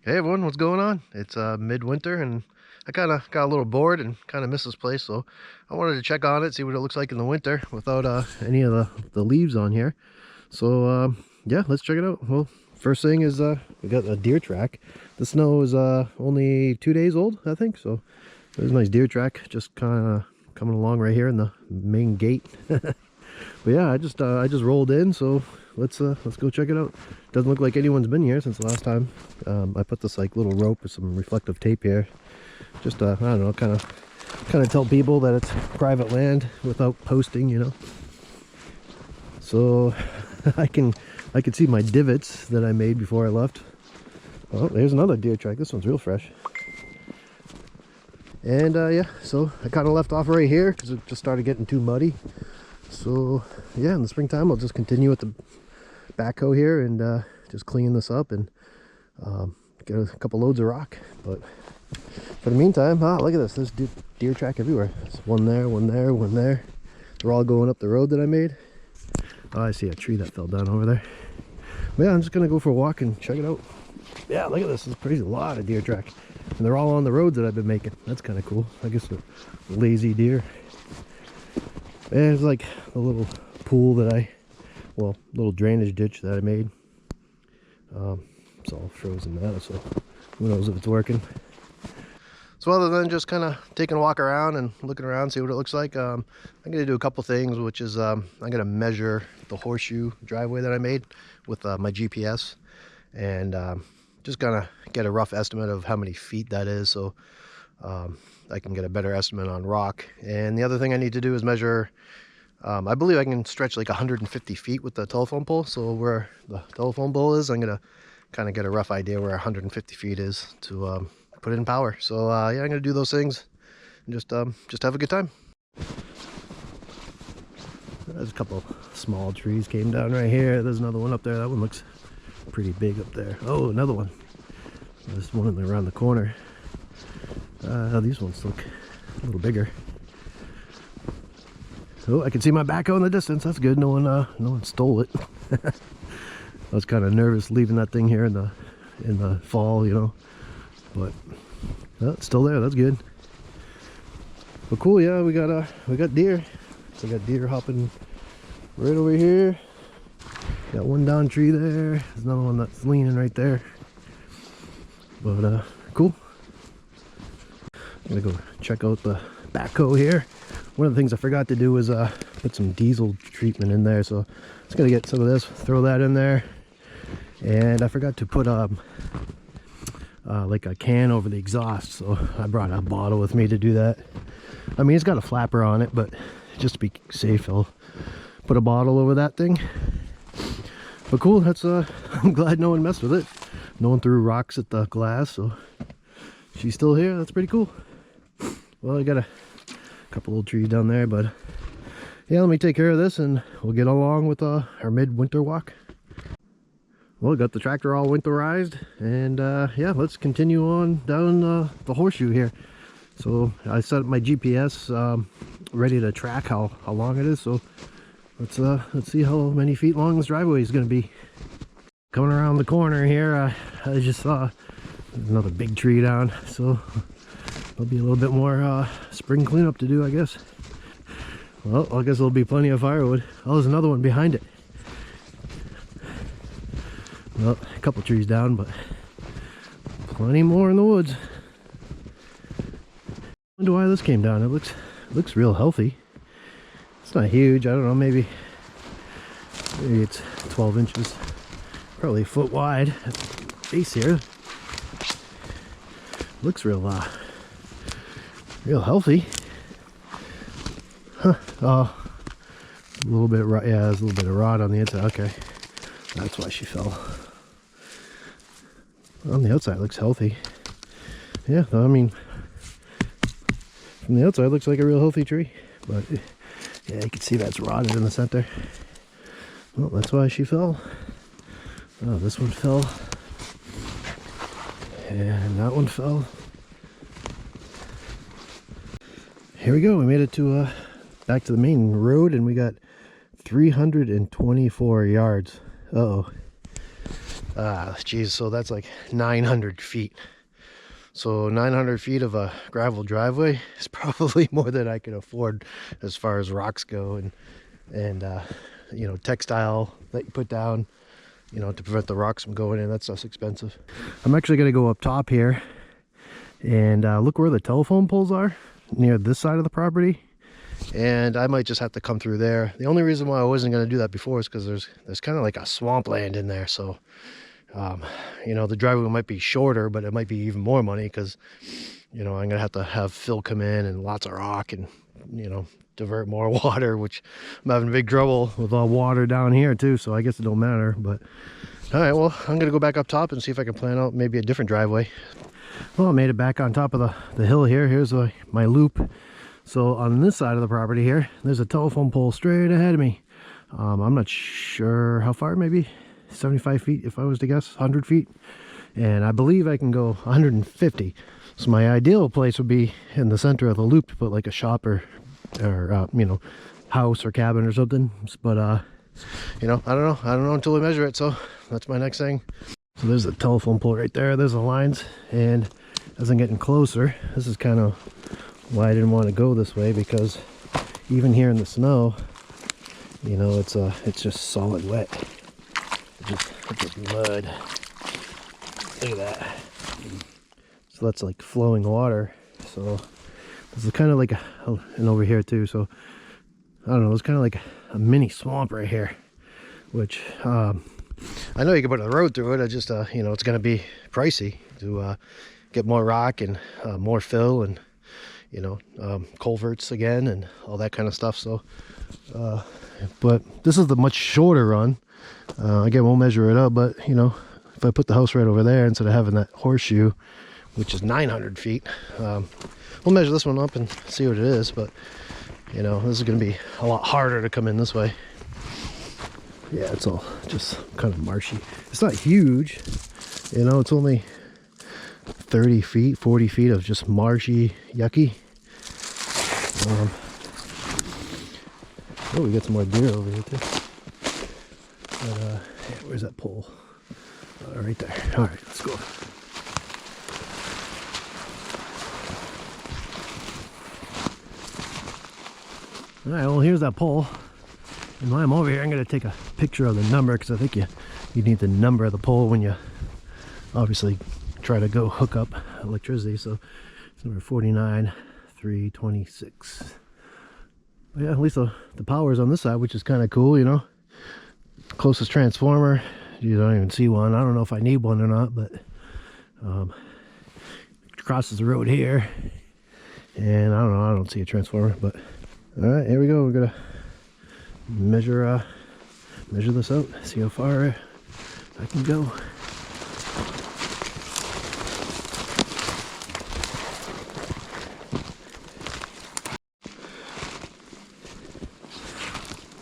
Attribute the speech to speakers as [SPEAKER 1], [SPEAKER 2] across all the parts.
[SPEAKER 1] Hey everyone, what's going on? It's midwinter and I kind of got a little bored and kind of miss this place, so I wanted to check on it, see what it looks like in the winter without any of the leaves on here. So yeah, let's check it out. Well, first thing is we got a deer track. The snow is only 2 days old, I think, so there's a nice deer track just kind of coming along right here in the main gate. But yeah, I just rolled in, so let's go check it out. Doesn't look like anyone's been here since the last time. I put this like little rope with some reflective tape here. Just I don't know, kind of tell people that it's private land without posting, you know. So I can see my divots that I made before I left. Oh, there's another deer track. This one's real fresh. And yeah, so I kind of left off right here because it just started getting too muddy. So yeah, in the springtime I'll just continue with the backhoe here and just clean this up and get a couple loads of rock. But for the meantime, look at this. There's deer track everywhere. There's one there, one there, one there. They're all going up the road that I made. Oh, I see a tree that fell down over there. But yeah, I'm just gonna go for a walk and check it out. Yeah, look at this. There's a lot of deer track, and they're all on the roads that I've been making. That's kind of cool. I guess they're lazy deer. There's like a little pool that little drainage ditch that I made. It's all frozen now, so who knows if it's working. So other than just kind of taking a walk around and looking around, see what it looks like, I'm going to do a couple things, which is I'm going to measure the horseshoe driveway that I made with my GPS, and just gonna get a rough estimate of how many feet that is, so I can get a better estimate on rock. And the other thing I need to do is measure, I believe I can stretch like 150 feet with the telephone pole. So where the telephone pole is, I'm gonna kind of get a rough idea where 150 feet is to put it in power. So yeah, I'm gonna do those things and just have a good time. There's a couple small trees came down right here. There's another one up there. That one looks pretty big up there. Oh, another one. There's one around the corner. These ones look a little bigger. Oh, I can see my backhoe in the distance. That's good. No one stole it. I was kind of nervous leaving that thing here in the fall, you know. But it's still there. That's good. Well, cool. Yeah, we got deer. So I got deer hopping right over here. Got one down tree there. There's another one that's leaning right there. But cool. I'm gonna go check out the backhoe here. One of the things I forgot to do was put some diesel treatment in there, so I'm just gonna get some of this, throw that in there. And I forgot to put like a can over the exhaust, so I brought a bottle with me to do that. I mean, it's got a flapper on it, but just to be safe, I'll put a bottle over that thing. But cool, that's I'm glad no one messed with it. No one threw rocks at the glass, so she's still here. That's pretty cool. Well, I got a couple little trees down there, but yeah, let me take care of this and we'll get along with our midwinter walk. Well, got the tractor all winterized, and yeah, let's continue on down the horseshoe here. So I set up my GPS ready to track how long it is, so let's see how many feet long this driveway is going to be. Coming around the corner here, I just saw another big tree down, so there'll be a little bit more spring cleanup to do, I guess. Well, I guess there'll be plenty of firewood. Oh, there's another one behind it. Well, a couple trees down, but plenty more in the woods. Wonder why this came down. It looks real healthy. It's not huge. I don't know, maybe it's 12 inches. Probably a foot wide at the base here. Looks real healthy. Huh. Oh, a little bit, yeah, there's a little bit of rot on the inside. Okay, that's why she fell. On the outside, it looks healthy. Yeah, I mean, from the outside, it looks like a real healthy tree. But yeah, you can see that's rotted in the center. Well, that's why she fell. Oh, this one fell. And that one fell. Here we go. We made it to back to the main road, and we got 324 yards. Uh-oh. Geez, so that's like 900 feet. So 900 feet of a gravel driveway is probably more than I can afford as far as rocks go, and you know, textile that you put down, you know, to prevent the rocks from going in. That stuff's expensive. I'm actually going to go up top here and look where the telephone poles are, near this side of the property. And I might just have to come through there. The only reason why I wasn't going to do that before is because there's kind of like a swampland in there. So you know, the driveway might be shorter, but it might be even more money because, you know, I'm gonna have to have Phil come in and lots of rock and, you know, divert more water, which I'm having big trouble with all water down here too, so I guess it don't matter. But all right, well, I'm gonna go back up top and see if I can plan out maybe a different driveway. Well, I made it back on top of the hill here. Here's my loop. So on this side of the property here, there's a telephone pole straight ahead of me. I'm not sure how far, maybe 75 feet if I was to guess, 100 feet. And I believe I can go 150. So my ideal place would be in the center of the loop to put like a shop or you know, house or cabin or something. But you know, I don't know until I measure it. So that's my next thing. So there's the telephone pole right there. There's the lines. And as I'm getting closer, this is kind of why I didn't want to go this way, because even here in the snow, you know, it's just solid wet. It's just mud. Look at that. So that's like flowing water. So this is kind of like and over here too. So I don't know, it's kind of like a mini swamp right here, which I know you can put a road through it. I just you know, it's going to be pricey to get more rock and more fill and, you know, culverts again and all that kind of stuff. So but this is the much shorter run. Again, we'll measure it up, but you know, if I put the house right over there instead of having that horseshoe, which is 900 feet, we'll measure this one up and see what it is. But you know, this is going to be a lot harder to come in this way. Yeah, it's all just kind of marshy. It's not huge, you know, it's only 30 feet, 40 feet of just marshy, yucky. Oh, we got some more deer over here too. But, yeah, where's that pole? Right there. All right, let's go. All right, well, here's that pole. And while I'm over here, I'm going to take a picture of the number, because I think you need the number of the pole when you obviously try to go hook up electricity. So it's number 49326. Yeah, at least the power's on this side, which is kind of cool, you know. Closest transformer, you don't even see one. I don't know if I need one or not, but crosses the road here, and I don't know, I don't see a transformer. But all right, here we go. We're gonna measure this out, see how far I can go.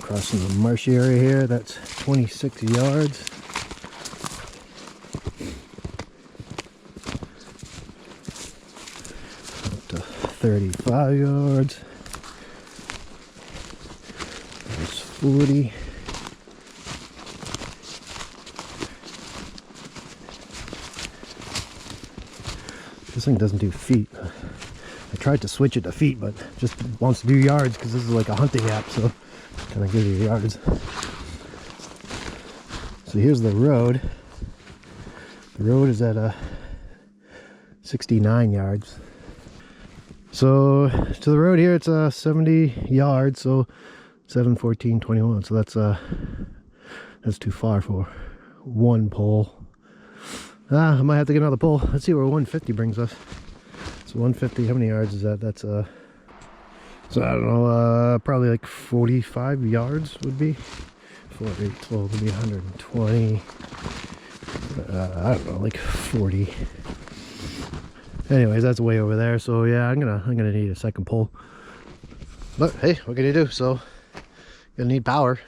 [SPEAKER 1] Crossing the marshy area here, that's 26 yards. Up to 35 yards. There's 40. This thing doesn't do feet. I tried to switch it to feet, but just wants to do yards because this is like a hunting app, so kind of gives you yards. So here's the road. The road is at 69 yards. So to the road here, it's 70 yards. So 7, 14, 21. So that's too far for one pole. I might have to get another pole. Let's see where 150 brings us. So 150, how many yards is that? That's so I don't know, probably like 45 yards would be. 4, 8, 12 would be 120. I don't know, like 40. Anyways, that's way over there. So yeah, I'm gonna need a second pole. But hey, what can you do? So gonna need power.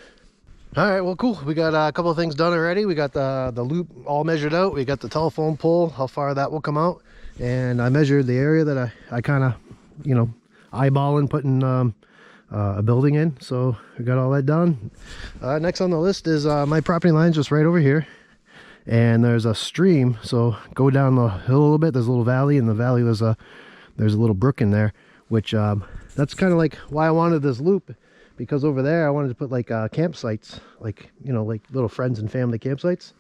[SPEAKER 1] All right, well, cool. We got a couple of things done already. We got the loop all measured out. We got the telephone pole, how far that will come out, and I measured the area that I kind of, you know, eyeballing putting a building in. So we got all that done. Next on the list is my property line just right over here, and there's a stream. So go down the hill a little bit, there's a little valley. In the valley there's a little brook in there, which that's kind of like why I wanted this loop, because over there I wanted to put like campsites, like, you know, like little friends and family campsites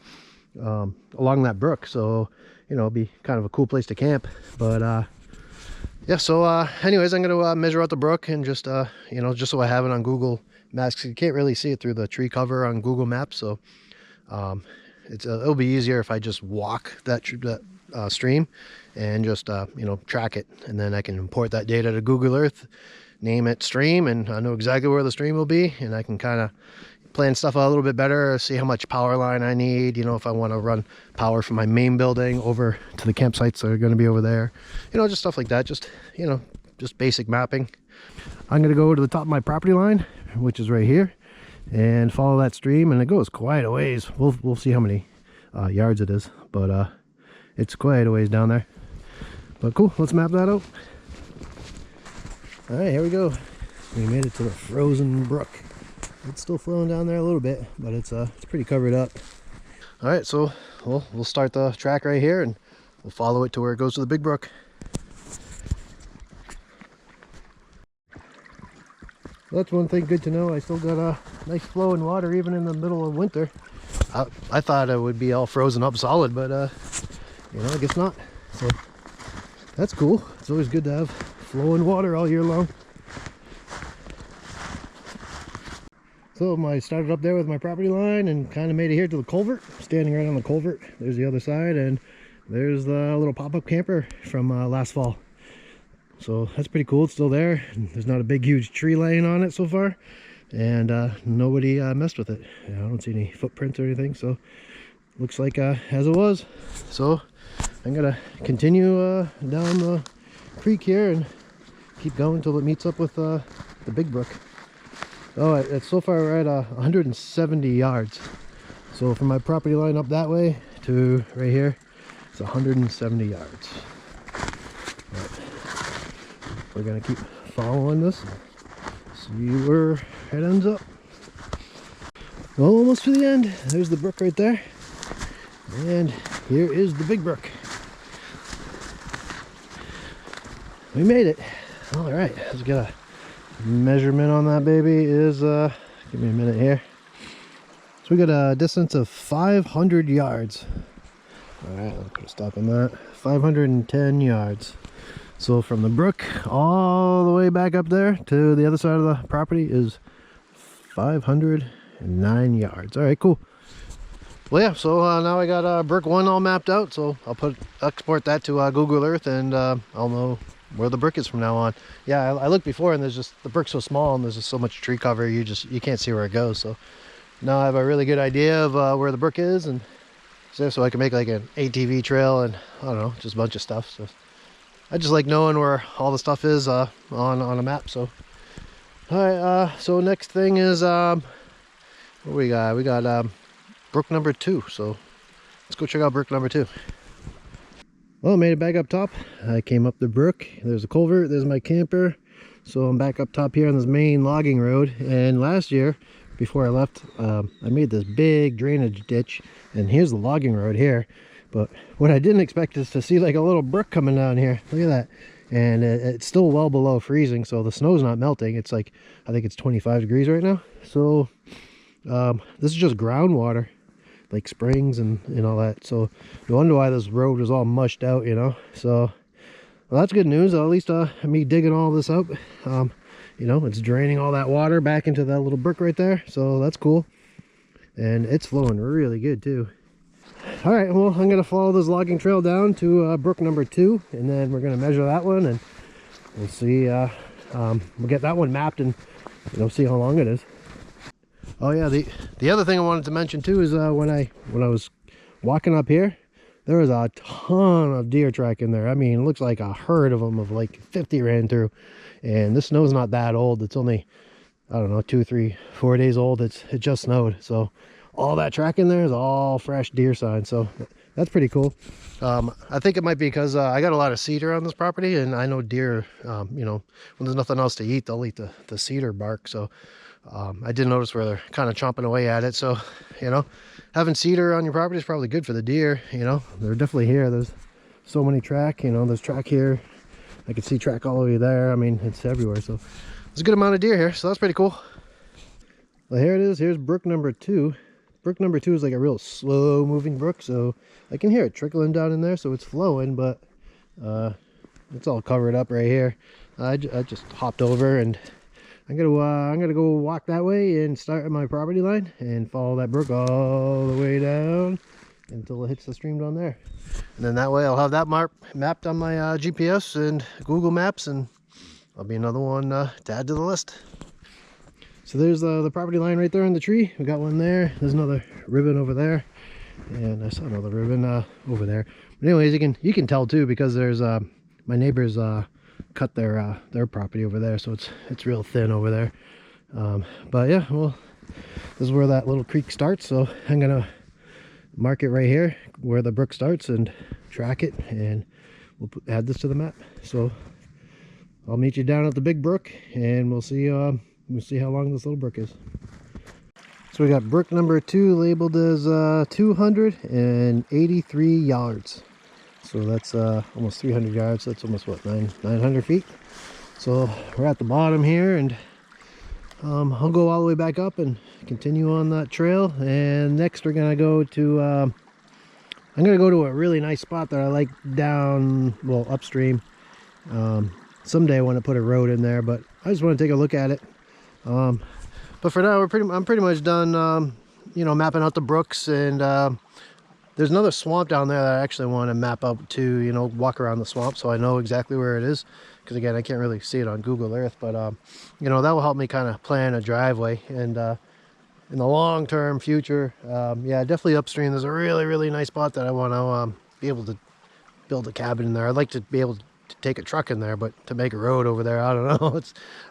[SPEAKER 1] along that brook. So, you know, it'd be kind of a cool place to camp. But yeah, so anyways, I'm gonna measure out the brook and just you know, just so I have it on Google Maps, 'cause you can't really see it through the tree cover on Google Maps. So it'll be easier if I just walk that stream and just you know, track it, and then I can import that data to Google Earth, name it stream, and I know exactly where the stream will be, and I can kind of plan stuff out a little bit better, see how much power line I need, you know, if I want to run power from my main building over to the campsites that are going to be over there, you know, just stuff like that. Just, you know, just basic mapping. I'm going to go to the top of my property line, which is right here, and follow that stream, and it goes quite a ways. We'll see how many yards it is, but it's quite a ways down there. But cool, let's map that out. All right, here we go. We made it to the frozen brook. It's still flowing down there a little bit, but it's pretty covered up. All right, so we'll start the track right here, and we'll follow it to where it goes to the big brook. Well, that's one thing good to know. I still got a nice flow in water even in the middle of winter. I thought it would be all frozen up solid, but you know, I guess not. So that's cool. It's always good to have flowing water all year long. So I started up there with my property line and kind of made it here to the culvert. Standing right on the culvert. There's the other side, and there's the little pop-up camper from last fall. So that's pretty cool. It's still there. There's not a big huge tree laying on it so far, and nobody messed with it. I don't see any footprints or anything, so looks like as it was. So I'm gonna continue down the creek here and keep going until it meets up with the big brook. Oh, it's so far we're at 170 yards. So from my property line up that way to right here, it's 170 yards. Right. We're gonna keep following this, see where it ends up. Almost to the end. There's the brook right there, and here is the big brook. We made it. All right, let's get a measurement on that baby. Is give me a minute here. So we got a distance of 500 yards. All right, let's put a stop on that. 510 yards. So from the brook all the way back up there to the other side of the property is 509 yards. All right, cool. Well, yeah, so now I got brook 1 all mapped out, so I'll export that to Google Earth, and I'll know where the brook is from now on. Yeah, I looked before, and there's just, the brook's so small and there's just so much tree cover, you can't see where it goes. So now I have a really good idea of where the brook is, and so I can make like an ATV trail, and I don't know, just a bunch of stuff. So I just like knowing where all the stuff is on a map. So all right, so next thing is what we got brook number 2. So let's go check out brook number 2. Well, I made it back up top. I came up the brook. There's a culvert. There's my camper. So I'm back up top here on this main logging road. And last year, before I left, I made this big drainage ditch. And here's the logging road here. But what I didn't expect is to see like a little brook coming down here. Look at that. And it's still well below freezing, so the snow's not melting. It's like, I think it's 25 degrees right now. So this is just groundwater, like springs and all that. So no wonder why this road was all mushed out, you know. So well, that's good news. At least me digging all this up, you know, it's draining all that water back into that little brook right there. So that's cool, and it's flowing really good too. All right, well, I'm gonna follow this logging trail down to brook number 2, and then we're gonna measure that one, and we'll see. We'll get that one mapped, and you know, see how long it is. Oh yeah, the other thing I wanted to mention too is when I was walking up here, there was a ton of deer track in there. I mean, it looks like a herd of them, of like 50 ran through. And this snow's not that old. It's only, I don't know, 2, 3, 4 days old. It just snowed. So all that track in there is all fresh deer sign. So that's pretty cool. I think it might be because I got a lot of cedar on this property, and I know deer, you know, when there's nothing else to eat, they'll eat the cedar bark. So I did notice where they're kind of chomping away at it. So, you know, having cedar on your property is probably good for the deer. You know, they're definitely here. There's so many track, you know, there's track here. I can see track all the way there. I mean, it's everywhere. So there's a good amount of deer here. So that's pretty cool. Well, here it is. Here's brook number 2. Brook number 2 is like a real slow moving brook. So I can hear it trickling down in there. So it's flowing, but it's all covered up right here. I just hopped over, and I'm gonna go walk that way and start at my property line and follow that brook all the way down until it hits the stream down there. And then that way I'll have that mapped on my GPS and Google Maps, and I'll be another one to add to the list. So there's the property line right there on the tree. We got one there. There's another ribbon over there, and I saw another ribbon over there. But anyways, you can tell too, because there's my neighbors cut their property over there, so it's real thin over there. But yeah, well, this is where that little creek starts, so I'm gonna mark it right here where the brook starts and track it, and we'll add this to the map. So I'll meet you down at the big brook, and we'll see how long this little brook is. So we got brook number 2 labeled as 283 yards. So that's almost 300 yards. That's almost what, 900 feet. So we're at the bottom here, and I'll go all the way back up and continue on that trail. And next we're gonna go to I'm gonna go to a really nice spot that I like down, well, upstream. Someday I want to put a road in there, but I just want to take a look at it. But for now, I'm pretty much done you know, mapping out the brooks, and there's another swamp down there that I actually want to map out to, you know, walk around the swamp so I know exactly where it is, because again, I can't really see it on Google Earth. But you know, that will help me kind of plan a driveway. And in the long-term future, yeah, definitely upstream there's a really nice spot that I want to be able to build a cabin in there. I'd like to be able to take a truck in there, but to make a road over there, I don't know.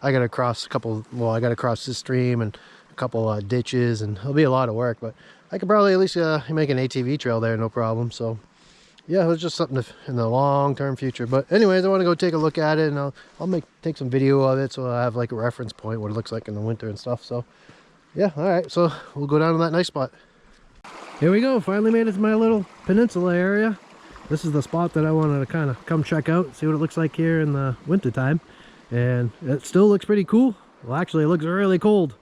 [SPEAKER 1] I gotta cross I gotta cross this stream and a couple ditches, and it'll be a lot of work, but I could probably at least make an ATV trail there, no problem. So yeah, it was just something in the long-term future. But anyways, I want to go take a look at it, and I'll take some video of it, so I have like a reference point, what it looks like in the winter and stuff. So yeah, all right, so we'll go down to that nice spot. Here we go. Finally made it to my little peninsula area. This is the spot that I wanted to kind of come check out, see what it looks like here in the winter time. And it still looks pretty cool. Well, actually, it looks really cold.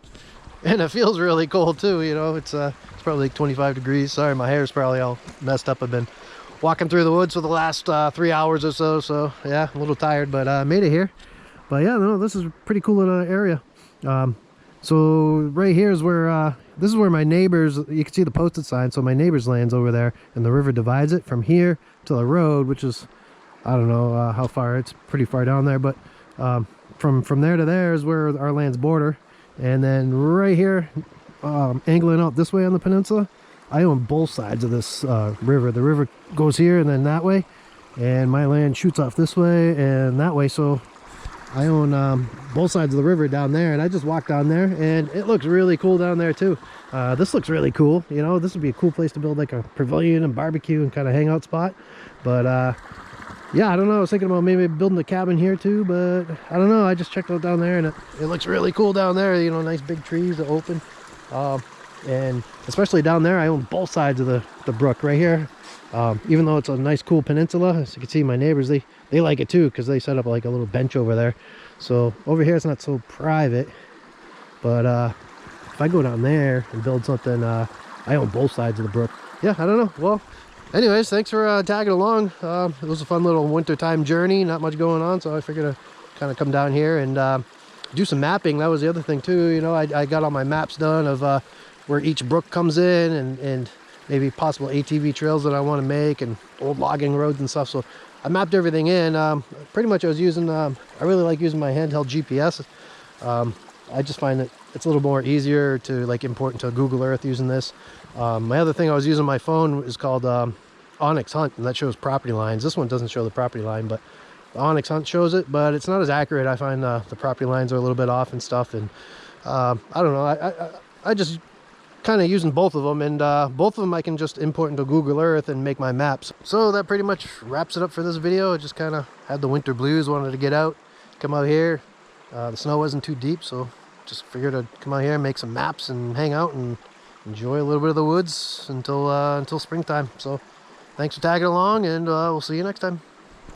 [SPEAKER 1] And it feels really cold too, you know. It's probably like 25 degrees. Sorry, my hair's probably all messed up. I've been walking through the woods for the last 3 hours or so. So yeah, a little tired, but I made it here. But yeah, no, this is a pretty cool little area. So right here is where this is where my neighbors, you can see the posted sign, so my neighbor's land's over there, and the river divides it from here to the road, which is, I don't know how far, it's pretty far down there, but from there to there is where our land's border. And then right here, angling out this way on the peninsula, I own both sides of this river. The river goes here and then that way, and my land shoots off this way and that way. So I own both sides of the river down there, and I just walked down there, and it looks really cool down there too. This looks really cool. You know, this would be a cool place to build like a pavilion and barbecue and kind of hangout spot. But yeah, I don't know. I was thinking about maybe building a cabin here too, but I don't know. I just checked out down there, and it looks really cool down there. You know, nice big trees that open. And especially down there, I own both sides of the brook right here. Even though it's a nice cool peninsula, as you can see, my neighbors, they like it too, because they set up like a little bench over there. So over here it's not so private, but if I go down there and build something, I own both sides of the brook. Yeah, I don't know. Well, anyways, thanks for tagging along. It was a fun little wintertime journey, not much going on, so I figured to kind of come down here and do some mapping. That was the other thing too. You know, I got all my maps done of where each brook comes in, and maybe possible ATV trails that I want to make, and old logging roads and stuff. So I mapped everything in. Pretty much I was using, I really like using my handheld GPS. I just find that it's a little more easier to like import into Google Earth using this. My other thing I was using my phone is called Onyx Hunt, and that shows property lines. This one doesn't show the property line, but the Onyx Hunt shows it, but it's not as accurate. I find the property lines are a little bit off and stuff, and I don't know. I just kind of using both of them, and both of them I can just import into Google Earth and make my maps. So that pretty much wraps it up for this video. I just kind of had the winter blues, wanted to get out, come out here. The snow wasn't too deep, so just figured I'd come out here and make some maps and hang out and enjoy a little bit of the woods until springtime. So thanks for tagging along, and we'll see you next time.